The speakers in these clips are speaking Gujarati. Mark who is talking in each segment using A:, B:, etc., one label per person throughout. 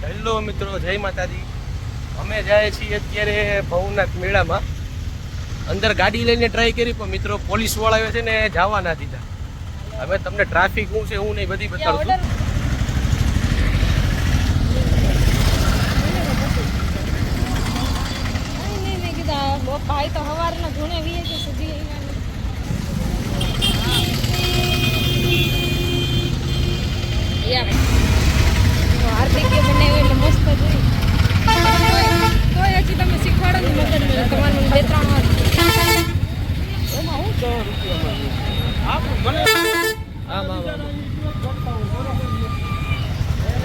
A: હેલો મિત્રો, જય માતાજી। અમે જાય છીએ અત્યારે ભવનાથ મેળામાં। અંદર ગાડી લઈને ટ્રાય કરી પણ મિત્રો પોલીસ વાળા આવે છે ને જવા ના દીધા। હવે તમને ટ્રાફિક શું છે હું નહીં બધી બતાવું છું।
B: ભાઈ તો સવારના ધૂણે વીએ છે સુધી હાર્દિક બનાવ્યું એટલે મસ્ત જોઈ તો હજી તમે શીખવાડો ને મગજ તમારું 2-3 વાર એમાં હું 100 રૂપિયા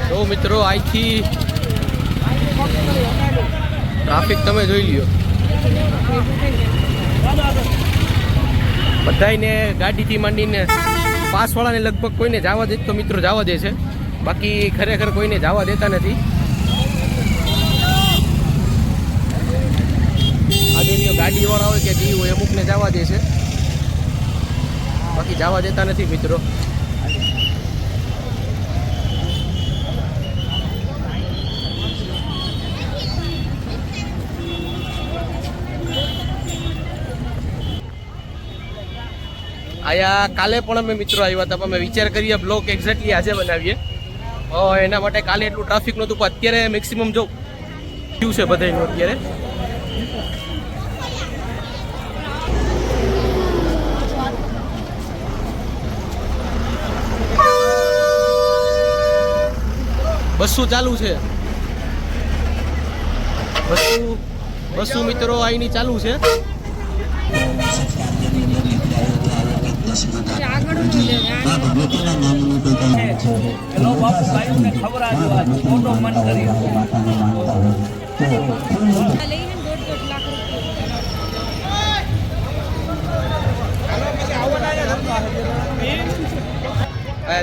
A: તો મિત્રો અહીંથી ટ્રાફિક તમે જોઈ લ્યો। બધાને ગાડીથી માંડીને પાસવાળાને લગભગ કોઈને જવા દે તો મિત્રો જવા દે છે, બાકી ખરેખર કોઈને જવા દેતા નથી। આજે ગાડીવાળા હોય કે જે હોય અમુકને જવા દે છે, બાકી જવા દેતા નથી મિત્રો। આયા કાલે પણ અમે મિત્રો આવ્યા હતા, અમે વિચાર કરીએ બ્લોગ એક્ઝેક્ટલી આજે બનાવીએ। એના માટે કાલે એટલું ટ્રાફિક નહોતું, પણ અત્યારે મેક્સિમમ જો થયું છે બધાનું અત્યારે। બસો ચાલુ છે, બસો મિત્રો અહીંની ચાલુ છે।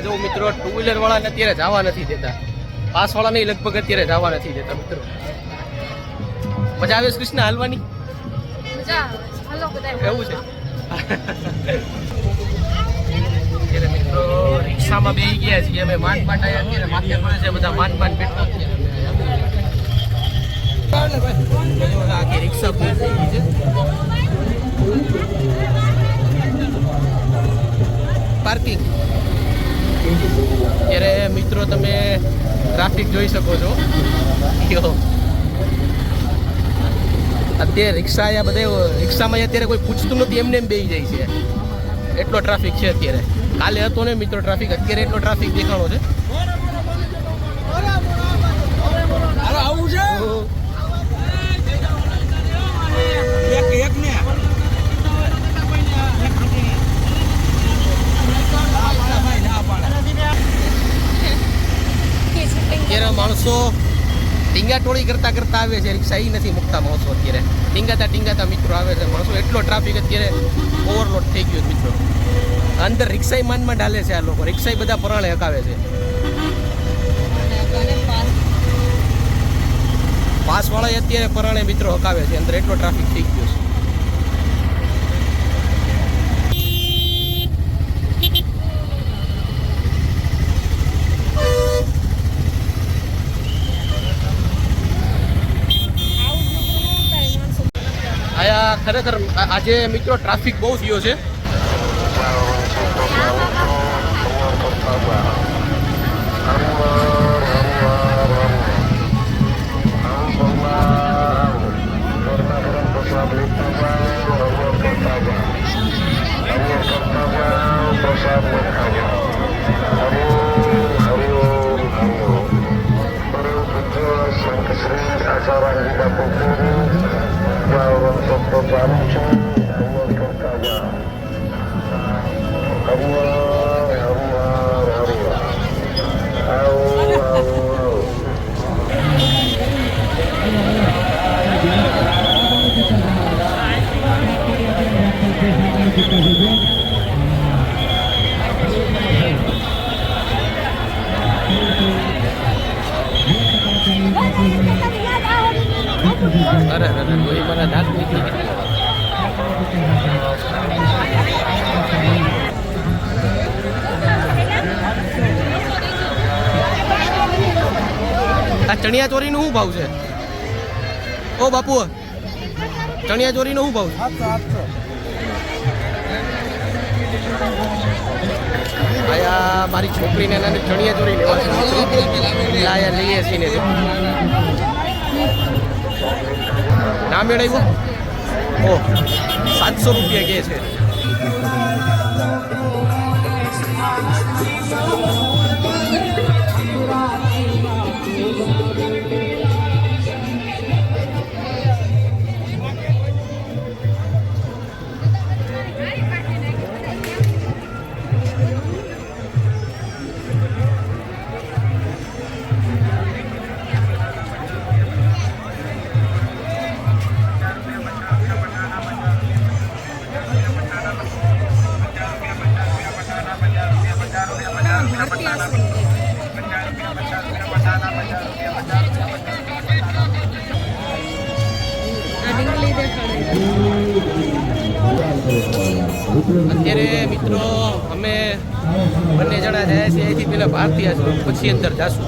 A: જો મિત્રો ટુ વ્હીલર વાળાને અત્યારે જવા નથી દેતા, પાસ વાળાને લગભગ અત્યારે જવા નથી દેતા મિત્રો। મજા આવે છે કૃષ્ણ હાલવાની? એવું છે મિત્રો। રિક્ષામાં બેસી ગયા છીએ અમે, માંડ માંડ આવ્યા અત્યારે, માથે પડે છે બધા માંડ માંડ બેઠા અત્યારે। રિક્ષા ફૂલ થઈ ગઈ છે। પાર્કિંગ ત્યારે મિત્રો તમે ટ્રાફિક જોઈ શકો છો। અત્યારે રિક્ષા અહીંયા બધા રિક્ષામાં અત્યારે કોઈ પૂછતું નથી, એમને એમ બેસી જાય છે, એટલો ટ્રાફિક છે અત્યારે। કાલે હતો ને મિત્રો ટ્રાફિક, અત્યારે એટલો ટ્રાફિક દેખાણો છે। અત્યારે માણસો ટીંગાટોળી કરતા કરતા આવે છે, રિક્ષા એ નથી મૂકતા માણસો અત્યારે, ટીંગાતા મિત્રો આવે છે માણસો। એટલો ટ્રાફિક અત્યારે ઓવરલોડ થઈ ગયો મિત્રો। અંદર રિક્ષા માંડ માંડ હાલે છે આ લોકો, રિક્ષા બધા પરાણે હકાવે છે। પાસ વાળા અત્યારે પરાણે મિત્રો હકાવે છે અંદર, એટલો ટ્રાફિક થઈ ગયો છે। આયા ખરેખર આજે મિત્રો ટ્રાફિક બહુ થયો છે। અરે કોઈ મને દાંત નીકળી ગયા। આ ચણિયા ચોરીનો શું ભાવ છે? ઓ બાપુ, ચણિયા ચોરીનો શું ભાવ છે?
C: 800.
A: આયા મારી છોકરીને નાની ચણિયા ચોરી લેવા છે મિત્રો. એટલે આયા લઈએ છીએ ને નામ મેળવ્યું. ઓ 700 રૂપિયા કે છે.
B: ભારતીય આશ્રમ આ ડીંગલી દેખાડે.
A: અત્યારે મિત્રો અમે બંને જણા જાય છે અહીંથી પેલા ભારતીય આશ્રમ, પછી અંદર જાશું.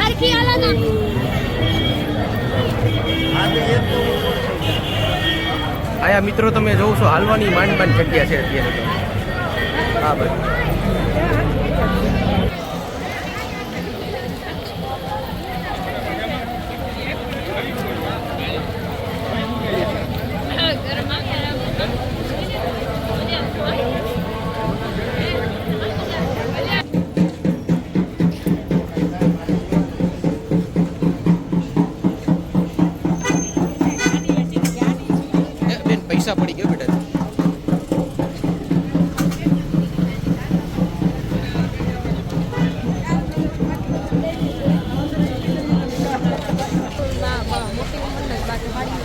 B: હરખી હાલત
A: આયા મિત્રો તમે જોવો છો હાલવાની માંડ માંડ જગ્યા છે અત્યારે તો. હા ભાઈ બેન પૈસા પડી ગયો બેટા.
B: મોટી મંડળ બાકી વાળી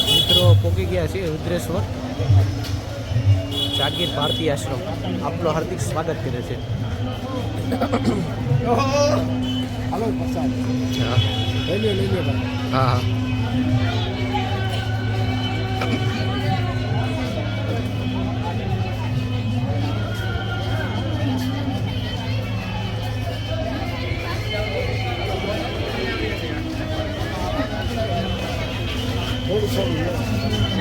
A: મિત્રો પોગી ગયા છે રુદ્રેશ્વર જાગીર ભારતીય આશ્રમ. આપનું હાર્દિક સ્વાગત કરે છે.
C: હાલો પ્રસાદ
A: હા
C: લઈ લે ભાઈ.
A: હા હા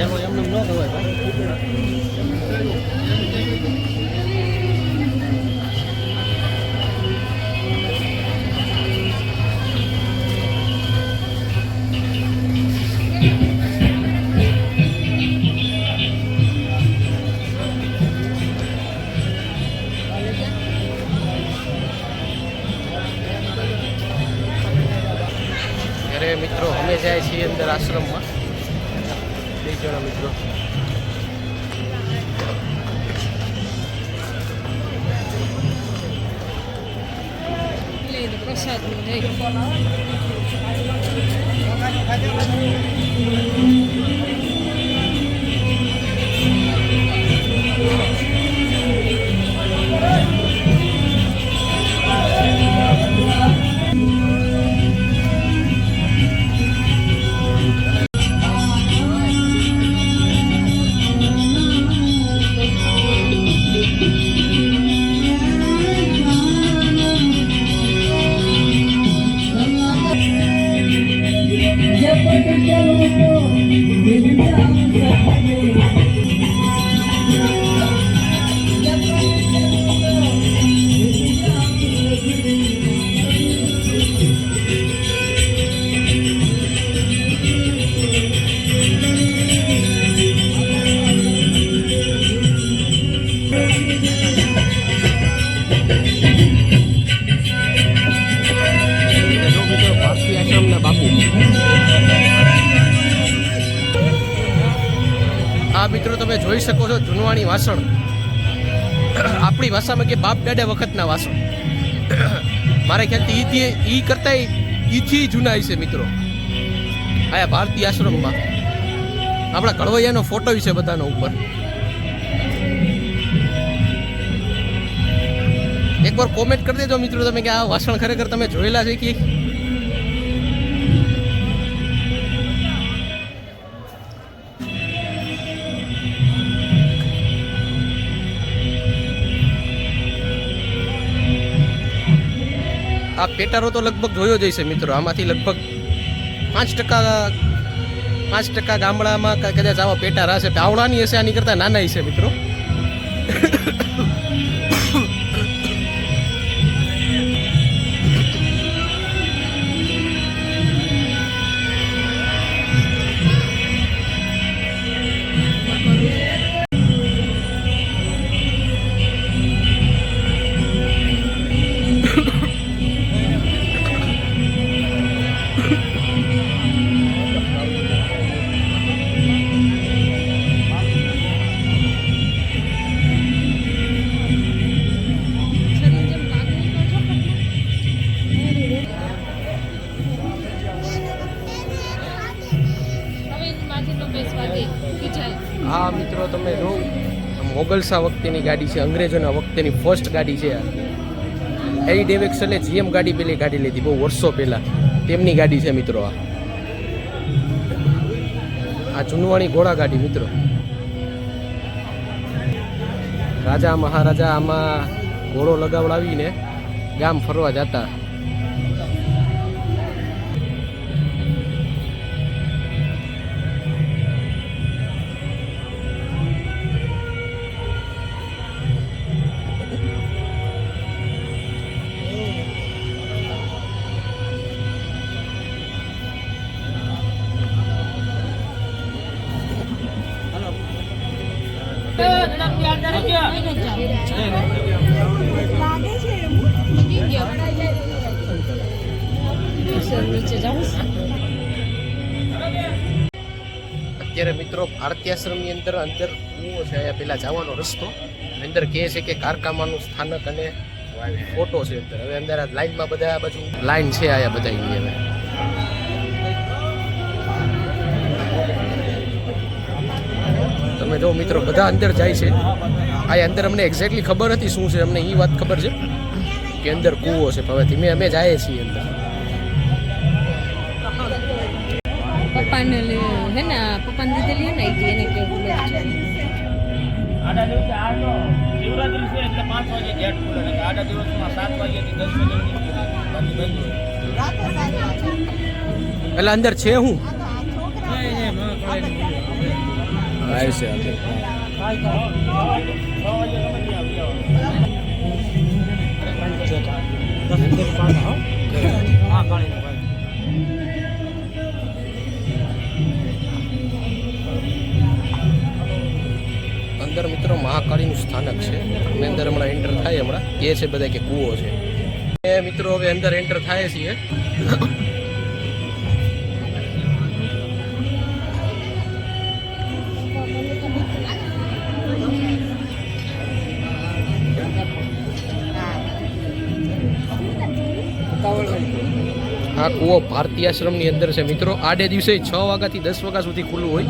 A: એનું એમને ન ખવાય ભાઈ. અરે મિત્રો અમે જાય છીએ અંદર આશ્રમમાં 2 જણા મિત્રો.
B: લઈ દે પ્રસાદ લઈ. ભારતીય આશ્રમના બાપુ. આ મિત્રો તમે જોઈ શકો છો જૂનવાણી વાસણ. આપણી ભાષામાં કે બાપ દાદા વખતના વાસણ. મારે ખ્યાલથી ઈ કરતા ઈથી જૂના છે મિત્રો. આયા ભારતીય આશ્રમમાં આપણા કળવૈયાનો ફોટો છે બધાનો ઉપર. એકવાર કોમેન્ટ કરી દેજો મિત્રો તમે કે આ વાસણ ખરેખર તમે જોયેલા છે કે આ પેટારો તો લગભગ જોયો જ હશે મિત્રો. આમાંથી લગભગ 5% ગામડામાં કદાચ આવા પેટારા હશે. આવડાની હશે, આની કરતાં નાના હશે મિત્રો. હા મિત્રો તમે જો મોગલસા વખતેની ગાડી છે, અંગ્રેજોના વખતેની ફર્સ્ટ ગાડી છે આ. એડી ડેવિક્સને જીએમ ગાડી પેલી ગાડી લીધી બહુ વર્ષો પહેલાં, તેમની ગાડી છે મિત્રો. આ જૂનવાણી ઘોડા ગાડી મિત્રો. રાજા મહારાજા આમાં ઘોડો લગાવડાવીને ગામ ફરવા જતા. અત્યારે મિત્રો ભારતીય આશ્રમની અંદર કૂવો છે. અહીંયા પેલા જવાનો રસ્તો અંદર કહે છે કે કારકામાનું સ્થાનક અને ફોટો છે અંદર. હવે અંદર આ લાઈનમાં બધા આ બાજુ લાઈન છે આયા બધા હવે. તમે જો મિત્રો બધા અંદર જાય છે. આ અંદર અમને એક્ઝેક્ટલી ખબર હતી શું છે, અમને એ વાત ખબર છે કે અંદર કૂવો છે. હવે ધીમે અમે જઈએ છીએ અંદર.
D: પપ્પાને હે ને પપ્પાને દીધેલી હે ને એને કેવું
E: આડા દિવસે આ તો શિવરાત્રી છે એટલે 5 વાગે ગેટ ખુલે ને આડા દિવસમાં 7 વાગ્યાથી 10 વાગ્યા
B: એટલે અંદર છે હું અંદર મિત્રો મહાકાળીનું સ્થાનક છે. અને અંદર હમણાં એન્ટર થાય હમણાં એ છે બધા કે કૂવો છે. એ મિત્રો હવે અંદર એન્ટર થાય છીએ. આ કૂવો ભારતીય આશ્રમની અંદર છે મિત્રો. આડે દિવસે 6 વાગ્યાથી 10 વાગ્યા સુધી ખુલ્લું હોય.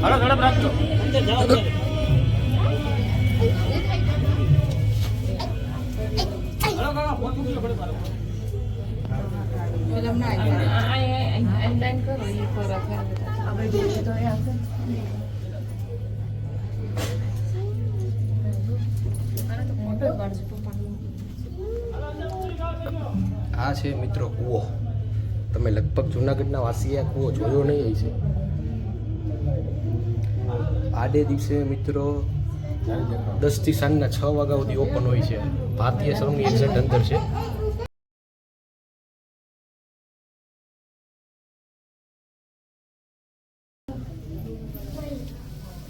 E: હાલો ઝડપ રાખજો.
B: આ છે મિત્રો કૂવો. તમે લગભગ જુનાગઢના વાસીએ આ કૂવો જોયો નહીં છે. આડે દિવસે મિત્રો 10 થી સાંજના 6 વાગ્યા સુધી ઓપન હોય છે. ભારતીય આશ્રમની એક્ઝેક્ટ અંદર છે.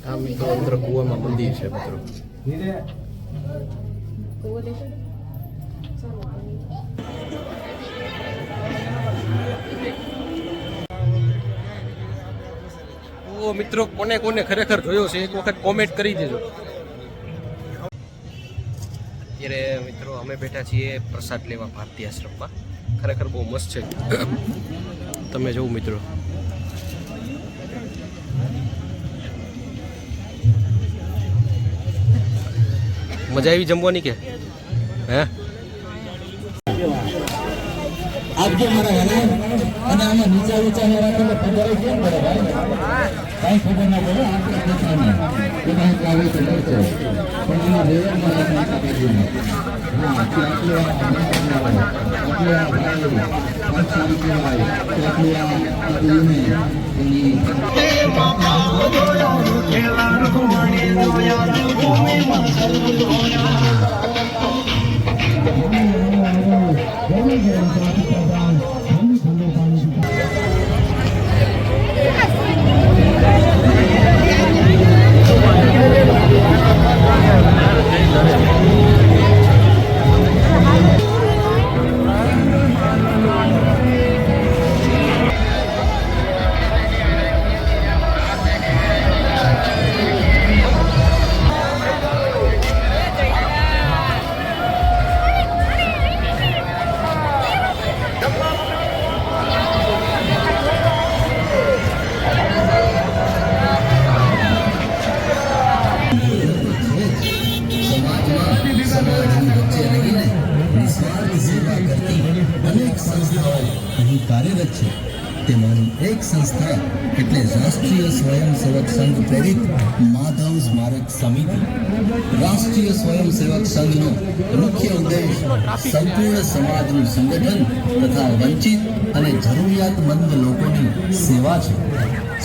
B: આ મિત્રો અંદર કૂવામાં મંદિર છે મિત્રો. તો મિત્રો કોને કોને ખરેખર જોયો છે એક વખત કોમેન્ટ કરી દેજો. અત્યારે મિત્રો અમે બેઠા છીએ પ્રસાદ લેવા ભારતીય આશ્રમમાં. ખરેખર બહુ મસ્ત છે. તમે જોવો મિત્રો, મજા આવી જમવાની કે હે?
F: આપજો મારા વાલા અને આમાં નીચા ઊંચા રાખીને પંદર કેમ પડે ભાઈ કાંઈ ખબર ના પડે આપણે પોતાને પોતાને આવે તો કરશે પણ એના લેવલમાં રાખીને કાઢીને હા આટલી સારી કહેવાય અહીં કાર્યરત છે. તેમાંની એક સંસ્થા એટલે રાષ્ટ્રીય સ્વયંસેવક સંઘ પ્રેરિત માધવ સ્મારક સમિતિ. રાષ્ટ્રીય સ્વયંસેવક સંઘનો મુખ્ય ઉદ્દેશ સંપૂર્ણ સમાજનું સંગઠન તથા વંચિત અને જરૂરિયાતમંદ લોકોની સેવા છે.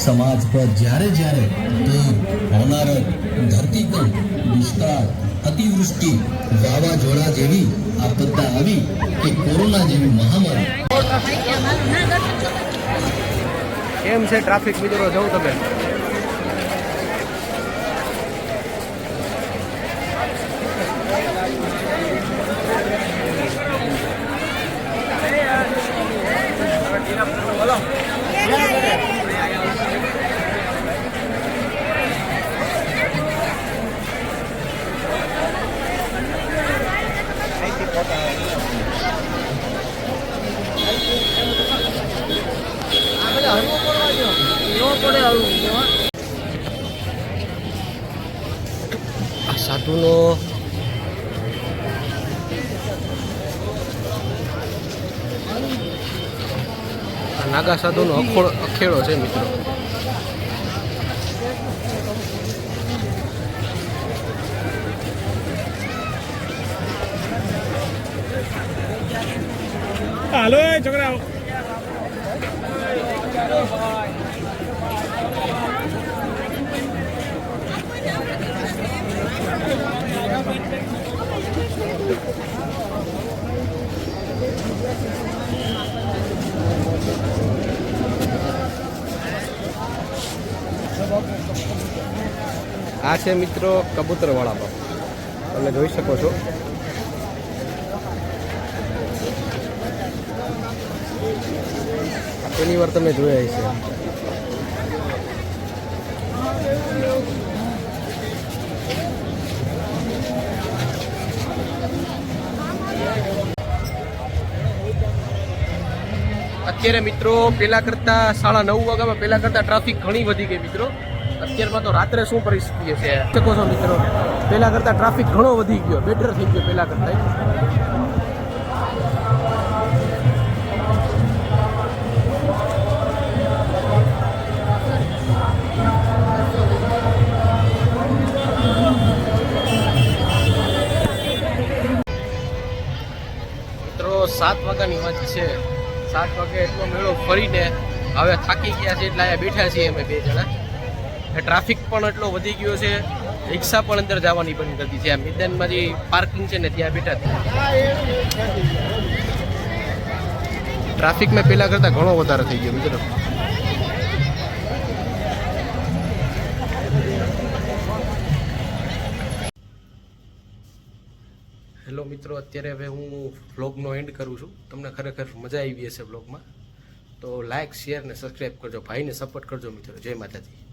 F: સમાજ પર જ્યારે જ્યારે પૂર, હોનારત, ધરતીકંપ, દુષ્કાળ, અતિવૃષ્ટિ, વાવાઝોડા જેવી આપદા આવી કે કોરોના જેવી મહામારી
B: કેમ છે ટ્રાફિક મિત્રો? જવું તમે આ સાધુનો આ નાગા સાધુનો અખેડો છે મિત્રો.
C: હાલો છોકરાઓ.
B: આ છે મિત્રો કબૂતરવાળા બાપ, તમે જોઈ શકો છો. પહેલી વાર તમે જોયા છે. અત્યારે મિત્રો પહેલા કરતા 9:30 વાગ્યામાં પહેલા કરતા ટ્રાફિક ઘણી વધી ગઈ મિત્રો. અત્યારમાં તો રાત્રે શું પરિસ્થિતિ છે શકો છો મિત્રો. પહેલા કરતા ટ્રાફિક ઘણો વધી ગયો, બેટર થઈ ગયો પહેલા કરતા. મિત્રો 7 વાગ્યાની વાત છે. 7 વાગે એટલો મેળો ફરીને હવે થાકી ગયા છે એટલે અહીંયા બેઠા છીએ અમે 2 જણા. ટ્રાફિક પણ એટલો વધી ગયો છે, રિક્ષા પણ અંદર જવાની બંધ કરી છે. આ મેદાનમાં જે પાર્કિંગ છે ને ત્યાં બેઠા હતા. ટ્રાફિકમાં પહેલાં કરતાં ઘણો વધારે થઈ ગયો મિત્રો. હેલો મિત્રો, અત્યારે હવે હું વ્લોગનો એન્ડ કરું છું. તમને ખરેખર મજા આવી હશે વ્લોગમાં, તો લાઇક, શેર ને સબસ્ક્રાઈબ કરજો. ભાઈને સપોર્ટ કરજો મિત્રો. જય માતાજી.